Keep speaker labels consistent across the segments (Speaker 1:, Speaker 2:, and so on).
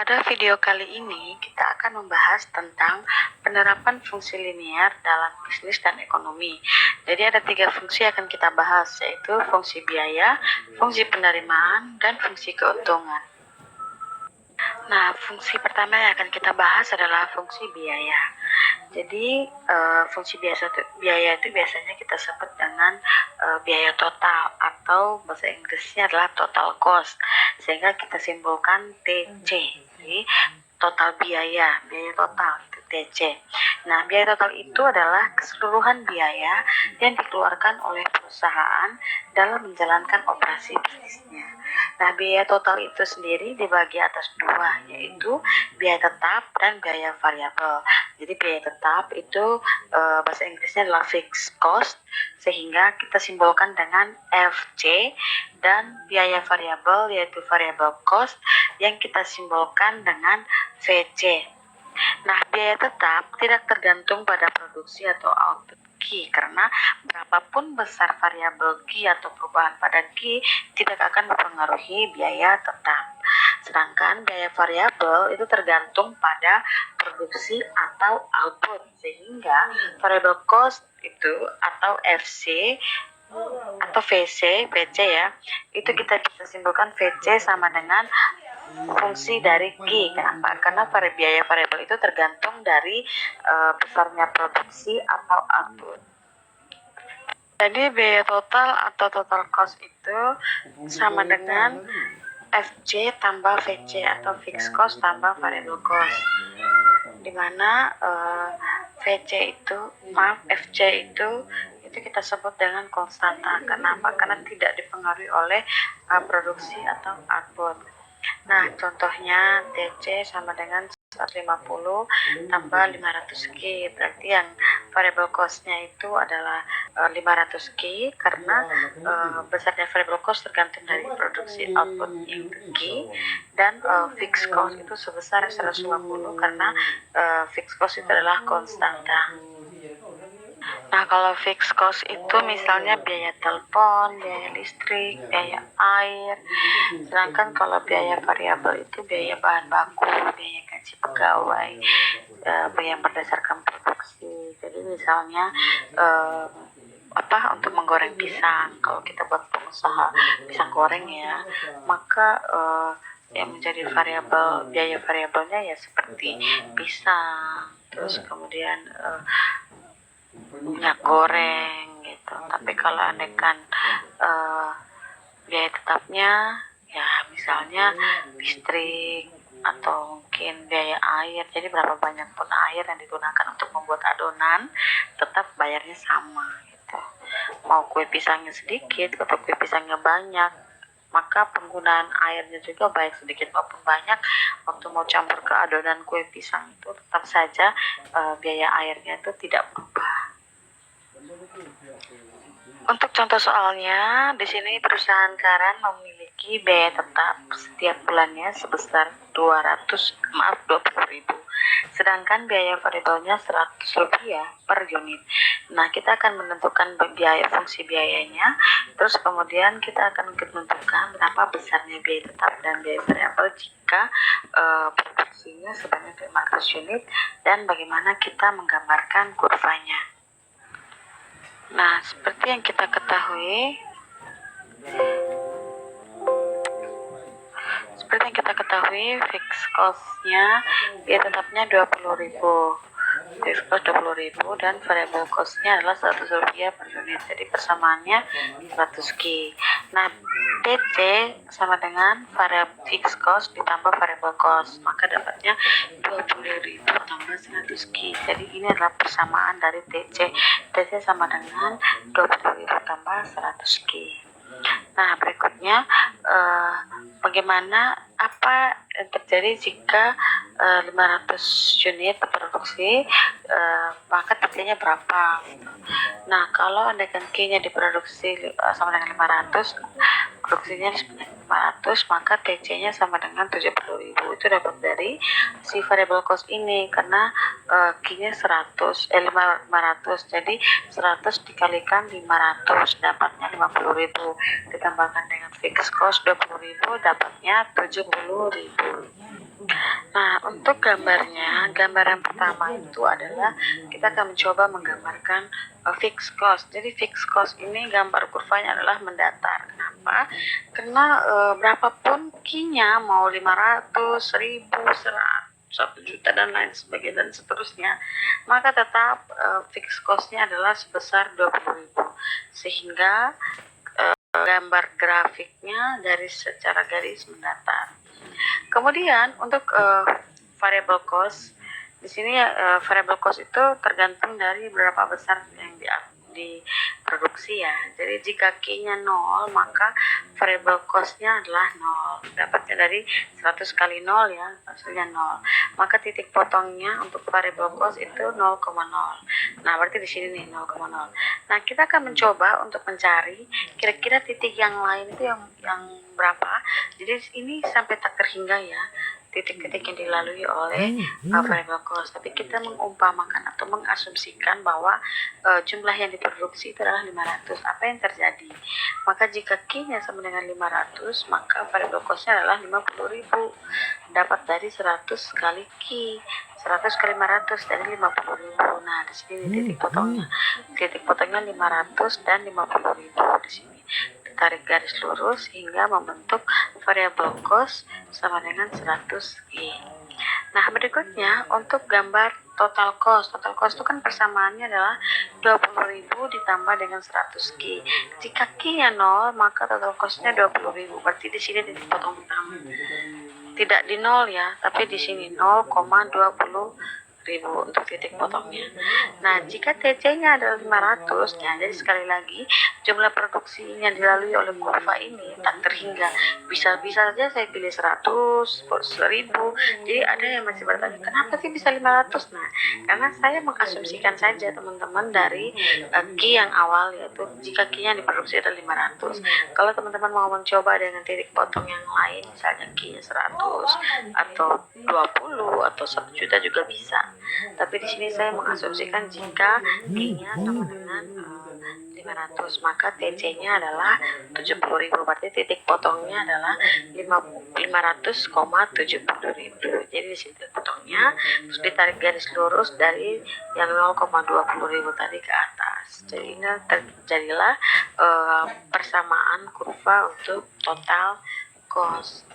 Speaker 1: Pada video kali ini, kita akan membahas tentang penerapan fungsi linear dalam bisnis dan ekonomi. Jadi ada 3 fungsi yang akan kita bahas, yaitu fungsi biaya, fungsi penerimaan, dan fungsi keuntungan. Nah, fungsi pertama yang akan kita bahas adalah fungsi biaya. Jadi, fungsi biaya itu biasanya kita sebut dengan biaya total, atau bahasa Inggrisnya adalah total cost, sehingga kita simpulkan TC. Jadi, total biaya total itu TC. Nah, biaya total itu adalah keseluruhan biaya yang dikeluarkan oleh perusahaan dalam menjalankan operasi bisnisnya. Nah, biaya total itu sendiri dibagi atas 2, yaitu biaya tetap dan biaya variabel. Jadi biaya tetap itu bahasa Inggrisnya adalah fixed cost, sehingga kita simbolkan dengan FC, dan biaya variabel yaitu variable cost yang kita simbolkan dengan VC. Nah, biaya tetap tidak tergantung pada produksi atau output Q, karena berapapun besar variabel Q atau perubahan pada Q tidak akan mempengaruhi biaya tetap. Sedangkan biaya variabel itu tergantung pada produksi atau output, sehingga variable cost itu atau FC atau VC ya, itu kita bisa simpulkan VC sama dengan fungsi dari Q. Kenapa? Karena biaya variabel itu tergantung dari besarnya produksi atau output. Jadi biaya total atau total cost itu sama dengan FC tambah VC atau fixed cost tambah variable cost, dimana FC itu kita sebut dengan konstanta. Kenapa? Karena tidak dipengaruhi oleh produksi atau output. Nah, contohnya TC sama dengan 150 tambah 500 Q, berarti yang variable cost-nya itu adalah 500 Q, karena besarnya variable cost tergantung dari produksi output yang Q, dan fixed cost itu sebesar 150 karena fixed cost itu adalah konstanta. Nah, kalau fixed cost itu misalnya biaya telepon, biaya listrik, biaya air. Sedangkan kalau biaya variabel itu biaya bahan baku, biaya gaji pegawai, biaya berdasarkan produksi. Jadi misalnya untuk menggoreng pisang, kalau kita buat pengusaha pisang goreng ya, maka yang menjadi biaya variabelnya ya seperti pisang, terus kemudian minyak goreng gitu. Tapi kalau andaikan biaya tetapnya ya misalnya listrik atau mungkin biaya air, jadi berapa banyak pun air yang digunakan untuk membuat adonan tetap bayarnya sama gitu. Mau kue pisangnya sedikit atau kue pisangnya banyak, maka penggunaan airnya juga baik sedikit maupun banyak, waktu mau campur ke adonan kue pisang itu tetap saja biaya airnya itu tidak berubah. Untuk contoh soalnya, di sini perusahaan garam memiliki biaya tetap setiap bulannya sebesar 20.000, sedangkan biaya variabelnya Rp100 per unit. Nah, kita akan menentukan fungsi biayanya, terus kemudian kita akan menentukan berapa besarnya biaya tetap dan biaya variabel jika produksinya sebanyak 500 unit, dan bagaimana kita menggambarkan kurvanya. Nah, seperti yang kita ketahui, fixed cost-nya biaya tetapnya 20.000. Fixed cost 20.000 dan variable cost-nya adalah Rp100 per unit. Jadi persamaannya 100 Q. Nah, TC sama dengan fixed cost ditambah variable cost, maka dapatnya 20.000 tambah 100 Q. Jadi ini adalah persamaan dari TC. TC sama dengan 20.000 tambah 100 Q. Nah, berikutnya apa yang terjadi jika 500 unit produksi, maka TC-nya berapa? Nah, kalau andaikan Q-nya diproduksi sama dengan 500, produksinya sebanyak 500, maka TC-nya sama dengan 70.000. Itu dapat dari si variable cost ini, karena Q-nya 500, jadi 100 dikalikan 500 dapatnya 50.000, ditambahkan dengan fixed cost 20.000 dapatnya 70.000. Nah, untuk gambarnya, gambar yang pertama itu adalah kita akan mencoba menggambarkan fixed cost. Jadi fixed cost ini gambar kurvanya adalah mendatar. Kenapa? Karena berapapun Q-nya, mau 500, 1000, 100, 1 juta dan lain sebagainya dan seterusnya, maka tetap fixed cost-nya adalah sebesar 20.000. Sehingga gambar grafiknya secara garis mendatar. Kemudian untuk variable cost, di sini variable cost itu tergantung dari berapa besar yang diproduksi ya. Jadi jika Q-nya 0, maka variable cost-nya adalah 0. Dapatnya dari 100 kali 0 ya, hasilnya 0. Maka titik potongnya untuk variable cost itu 0,0. Nah, berarti di sini nih 0,0. Nah, kita akan mencoba untuk mencari kira-kira titik yang lain itu yang berapa. Jadi ini sampai tak terhingga ya titik-titik yang dilalui oleh variable cost, tapi kita mengumpamakan atau mengasumsikan bahwa jumlah yang diproduksi itu adalah 500. Apa yang terjadi? Maka jika Q-nya sama dengan 500, maka variable cost-nya adalah 50.000. Dapat dari 100 kali Q. 100 kali 500 dari 50.000. Nah, di sini titik potongnya. Titik potongnya 500 dan 50.000 di sini. Tarik garis lurus hingga membentuk variable cost sama dengan 100 Q. Nah, berikutnya untuk gambar total cost. Total cost itu kan persamaannya adalah 20.000 ditambah dengan 100 Q. Jika Q-nya 0, maka total cost-nya 20.000. Berarti di sini titik potong pertama. Tidak di 0 ya, tapi di sini 0,20.000 untuk titik potongnya. Nah, jika TC-nya adalah 500, ya, jadi sekali lagi jumlah produksi yang dilalui oleh kurva ini tak terhingga. Bisa saja saya pilih 100, 1000. Jadi ada yang masih bertanya, kenapa sih bisa 500? Nah, karena saya mengasumsikan saja teman-teman dari Q yang awal, yaitu jika Q-nya diproduksi adalah 500. Kalau teman-teman mau mencoba dengan titik potong yang lain, misalnya Q-nya 100 atau 20 atau 1 juta juga bisa. Tapi di sini saya mengasumsikan jika Q-nya sama dengan 500, maka TC-nya adalah 70.000. Berarti titik potongnya adalah 500,70.000. Jadi di sini titik potongnya, terus ditarik garis lurus dari yang 0,20.000 tadi ke atas. Jadi ini terjadilah persamaan kurva untuk total cost.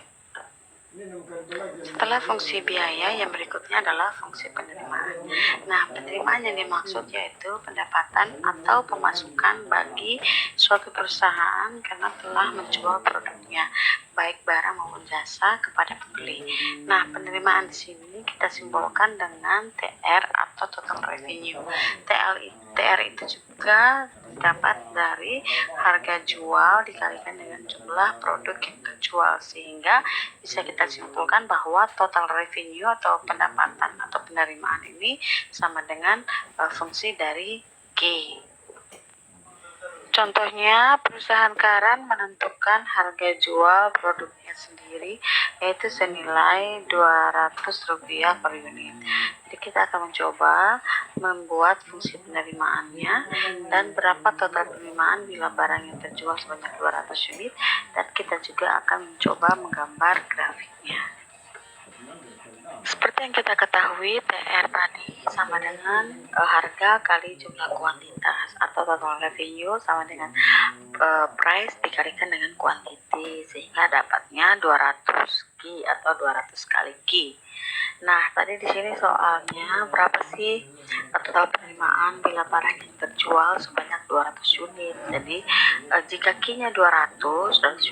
Speaker 1: Setelah fungsi biaya, yang berikutnya adalah fungsi penerimaan. Nah, penerimaan yang dimaksud yaitu pendapatan atau pemasukan bagi suatu perusahaan karena telah menjual produknya, baik barang maupun jasa kepada pembeli. Nah, penerimaan di sini kita simbolkan dengan TR atau total revenue. TR itu juga dapat dari harga jual dikalikan dengan jumlah produk yang terjual, sehingga bisa kita simpulkan bahwa total revenue atau pendapatan atau penerimaan ini sama dengan fungsi dari Q. Contohnya, perusahaan Karan menentukan harga jual produknya sendiri yaitu senilai Rp200 per unit. Jadi kita akan mencoba membuat fungsi penerimaannya dan berapa total penerimaan bila barang yang terjual sebanyak 200 unit, dan kita juga akan mencoba menggambar grafiknya. Seperti yang kita ketahui, TR tadi sama dengan harga kali jumlah kuantitas, atau total revenue sama dengan price dikalikan dengan quantity, sehingga dapatnya 200 Q atau 200 kali Q. Nah, tadi di sini soalnya berapa sih total penerimaan bila barang yang terjual sebanyak 200 unit. Jadi jika Q-nya 200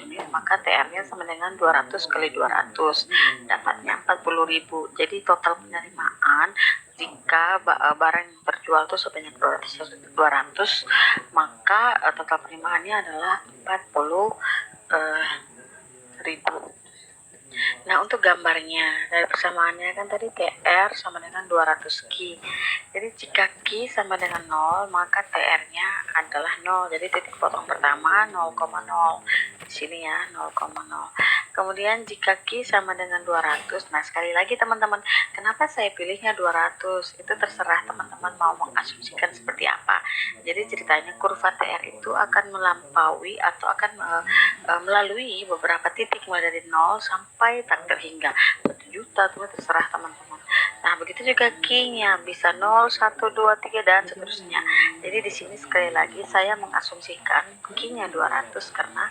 Speaker 1: unit, maka TR-nya sama dengan 200 kali 200, dapatnya 40.000. Jadi total penerimaan jika barang yang terjual itu sebanyak 200, maka total penerimaannya adalah 40.000. Nah, untuk gambarnya dari persamaannya kan tadi TR sama dengan 200 Q. Jadi jika Q sama dengan 0, maka TR-nya adalah 0. Jadi titik potong pertama 0,0. Di sini ya 0,0. Kemudian jika Q sama dengan 200, nah sekali lagi teman-teman, kenapa saya pilihnya 200? Itu terserah teman-teman mau mengasumsikan seperti apa. Jadi ceritanya kurva TR itu akan melampaui atau akan melalui beberapa titik mulai dari 0 sampai tak terhingga. juta, itu terserah teman-teman. Nah, begitu juga Q-nya bisa 0, 1, 2, 3 dan seterusnya. Jadi di sini sekali lagi saya mengasumsikan Q-nya 200 karena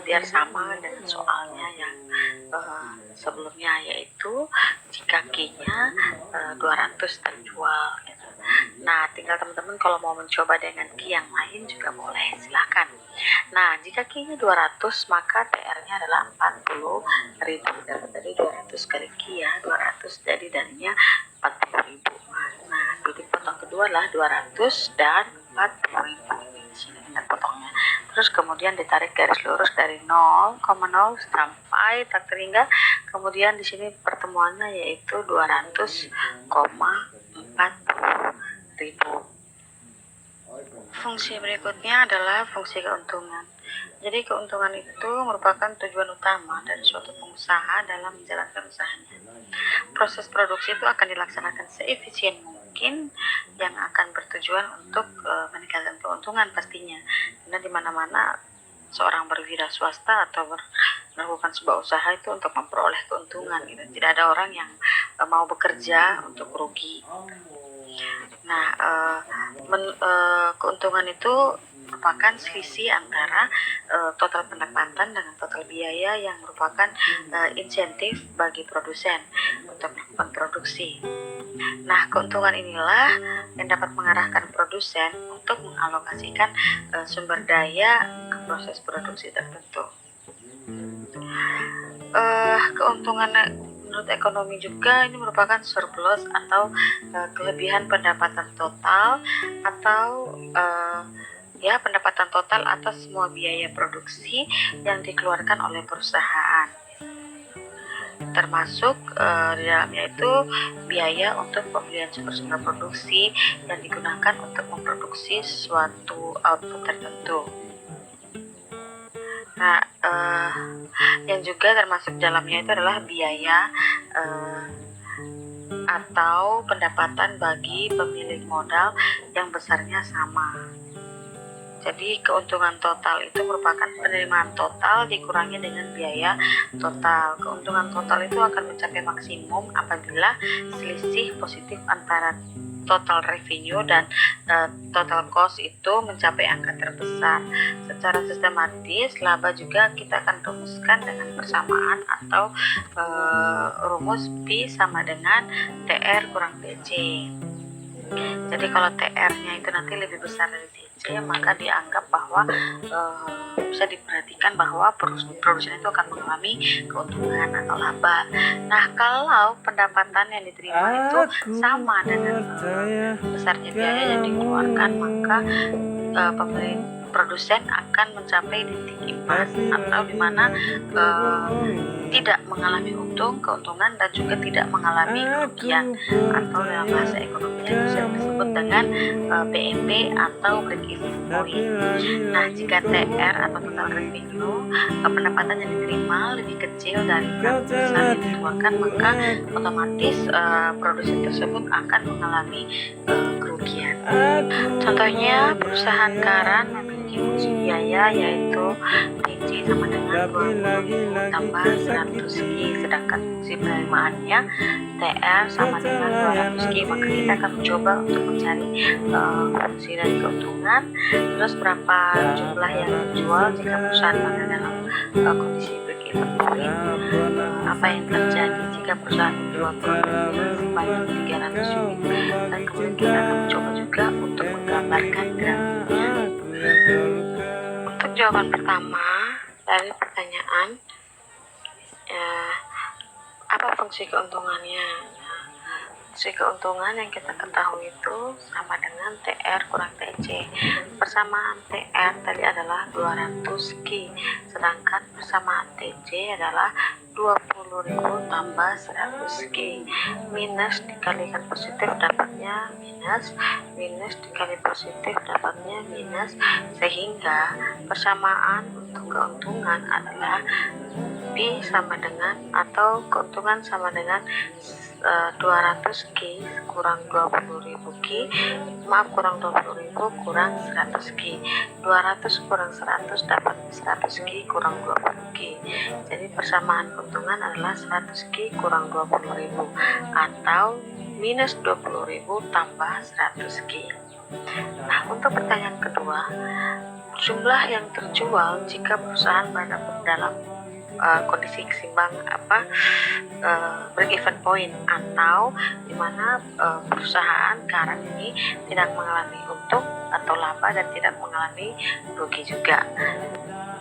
Speaker 1: biar sama dengan soalnya yang sebelumnya, yaitu jika Q-nya 200 terjual gitu. Nah, tinggal teman-teman kalau mau mencoba dengan Q yang lain juga boleh, silahkan. Nah, jika Q-nya 200 maka TR-nya adalah 40.000. Dapat dari 200 kali Q ya, 200 jadi darinya 40.000. Nah, titik potong kedua adalah 200 dan 40.000. Di sini kita potongnya. Terus kemudian ditarik garis lurus dari 0,0 sampai tak terhingga. Kemudian di sini pertemuannya yaitu 200,40.000. Fungsi berikutnya adalah fungsi keuntungan. Jadi keuntungan itu merupakan tujuan utama dari suatu pengusaha dalam menjalankan usahanya. Proses produksi itu akan dilaksanakan seefisien mungkin yang akan bertujuan untuk meningkatkan keuntungan pastinya. Karena di mana-mana seorang berwira swasta atau melakukan sebuah usaha itu untuk memperoleh keuntungan gitu. Tidak ada orang yang mau bekerja untuk rugi. Nah, keuntungan itu merupakan selisih antara total pendapatan dengan total biaya yang merupakan insentif bagi produsen untuk melakukan produksi. Nah, keuntungan inilah yang dapat mengarahkan produsen untuk mengalokasikan sumber daya ke proses produksi tertentu. Keuntungan menurut ekonomi juga ini merupakan surplus atau kelebihan pendapatan total atau pendapatan total atas semua biaya produksi yang dikeluarkan oleh perusahaan, termasuk di dalamnya itu biaya untuk pembelian sumber-sumber produksi yang digunakan untuk memproduksi suatu output tertentu. Nah, yang juga termasuk dalamnya itu adalah biaya atau pendapatan bagi pemilik modal yang besarnya sama. Jadi keuntungan total itu merupakan penerimaan total dikurangi dengan biaya total. Keuntungan total itu akan mencapai maksimum apabila selisih positif antara total revenue dan total cost itu mencapai angka terbesar. Secara sistematis, laba juga kita akan rumuskan dengan persamaan atau rumus P sama dengan TR kurang TC. Jadi kalau TR-nya itu nanti lebih besar dari TC, maka dianggap bahwa bisa diperhatikan bahwa produsen itu akan mengalami keuntungan atau laba. Nah, kalau pendapatan yang diterima itu sama dengan besarnya biaya yang dikeluarkan, maka produsen akan mencapai titik imbas atau dimana tidak mengalami keuntungan dan juga tidak mengalami kerugian, atau dalam bahasa ekonominya bisa disebut dengan BEP atau break even point. Nah, jika TR atau total revenue pendapatan yang diterima lebih kecil dari besar yang dikeluarkan, maka otomatis produsen tersebut akan mengalami kerugian. Contohnya perusahaan garam memiliki fungsi biaya yaitu TC sama dengan 20.000 tambah 100 Q, sedangkan fungsi penerimaannya TR sama dengan 200 Q. Maka kita akan mencoba untuk mencari fungsi dari keuntungan, terus berapa jumlah yang dijual jika perusahaan berada dalam kondisi break even point, apa yang terjadi jika perusahaan menjual produknya sebanyak 300 unit, dan kemudian kita akan mencoba juga untuk menggambarkan grafiknya. Untuk jawaban pertama dari pertanyaan, apa fungsi keuntungannya? Fungsi keuntungan yang kita ketahui itu sama dengan TR kurang TC. Persamaan TR tadi adalah 200 Q, sedangkan persamaan TC adalah 20.000 tambah 100 Q. Minus dikalikan positif dapatnya minus, minus dikali positif dapatnya minus, sehingga persamaan untuk keuntungan adalah P sama dengan, atau keuntungan sama dengan 200 Ki kurang 20.000 Ki, kurang 20.000 kurang 100 Ki. 200 kurang 100 dapat 100 Ki kurang 20 Ki. Jadi persamaan keuntungan adalah 100 Ki kurang 20.000 atau minus 20.000 tambah 100 Ki. Nah, untuk pertanyaan kedua, jumlah yang terjual jika perusahaan berada dalam kondisi seimbang break even point, atau dimana perusahaan sekarang ini tidak mengalami untung atau laba dan tidak mengalami rugi juga.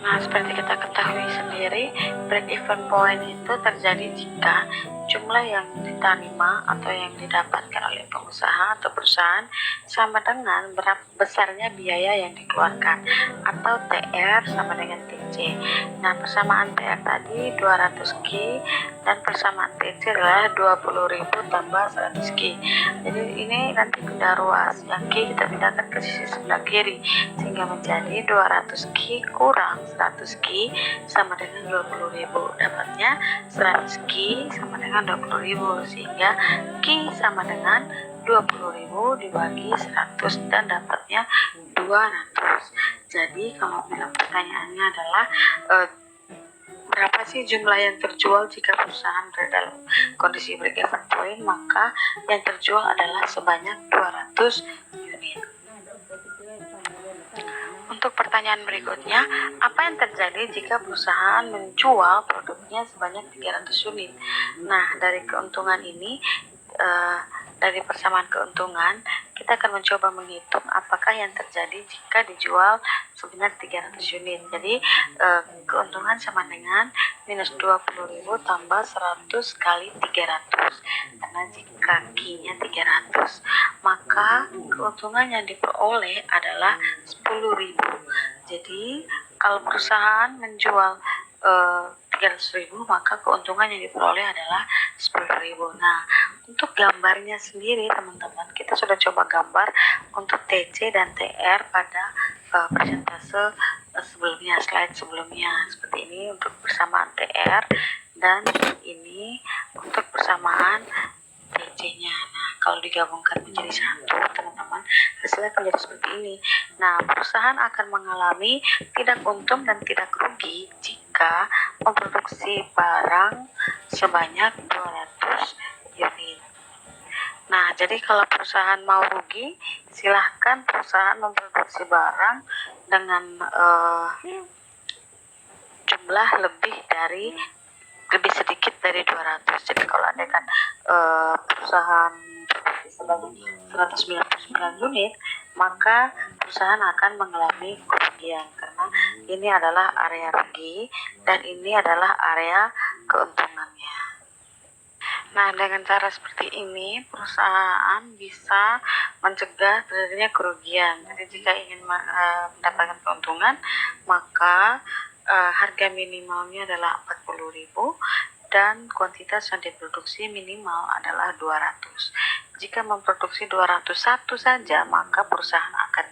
Speaker 1: Nah, seperti kita ketahui sendiri, break even point itu terjadi jika jumlah yang diterima atau yang didapatkan oleh pengusaha atau perusahaan sama dengan berapa besarnya biaya yang dikeluarkan, atau TR sama dengan TC. Nah, persamaan TR tadi 200 Ki dan persamaan TC adalah 20.000 tambah 100 Ki. Jadi ini nanti benda ruas yang Ki kita pindahkan ke sisi sebelah kiri sehingga menjadi 200 Ki kurang 100 Ki sama dengan 20.000. Dapatnya 100 Ki sama dengan 20.000 sehingga Ki sama dengan 20.000 dibagi 100 dan dapatnya 200. Jadi kalau bilang pertanyaannya adalah berapa sih jumlah yang terjual jika perusahaan berada dalam kondisi break even point, maka yang terjual adalah sebanyak 200 unit. Untuk pertanyaan berikutnya, apa yang terjadi jika perusahaan menjual produknya sebanyak 300 unit? Nah, dari keuntungan ini, dari persamaan keuntungan, kita akan mencoba menghitung apakah yang terjadi jika dijual sebanyak 300 unit. Jadi, keuntungan sama dengan minus 20.000 tambah 100 kali 300. Karena jika Ki-nya 300, maka keuntungan yang diperoleh adalah 10.000. Jadi, kalau perusahaan menjual 300.000, maka keuntungan yang diperoleh adalah 10.000. Nah, untuk gambarnya sendiri teman-teman, kita sudah coba gambar untuk TC dan TR pada persentase sebelumnya, slide sebelumnya. Seperti ini untuk persamaan TR dan ini untuk persamaan TC-nya. Nah, kalau digabungkan menjadi satu, teman-teman, hasilnya akan jadi seperti ini. Nah, perusahaan akan mengalami tidak untung dan tidak rugi jika memproduksi barang sebanyak 200 unit. Nah, jadi kalau perusahaan mau rugi, silahkan perusahaan memproduksi barang dengan jumlah lebih sedikit dari 200. Jadi kalau ada kan perusahaan sebanyak 199 unit, maka perusahaan akan mengalami kerugian karena ini adalah area rugi dan ini adalah area keuntungannya. Nah, dengan cara seperti ini, perusahaan bisa mencegah terjadinya kerugian. Jadi, jika ingin mendapatkan keuntungan, maka harga minimalnya adalah 40.000 dan kuantitas yang diproduksi minimal adalah 200. Jika memproduksi 201 saja, maka perusahaan akan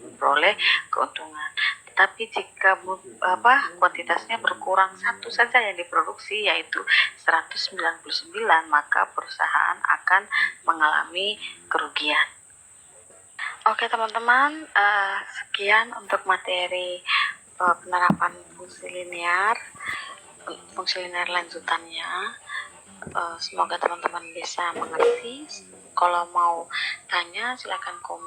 Speaker 1: memperoleh keuntungan. Tapi jika kuantitasnya berkurang satu saja yang diproduksi, yaitu 199, maka perusahaan akan mengalami kerugian. Oke teman-teman, sekian untuk materi penerapan fungsi linear lanjutannya. Semoga teman-teman bisa mengerti. Kalau mau tanya silakan komen.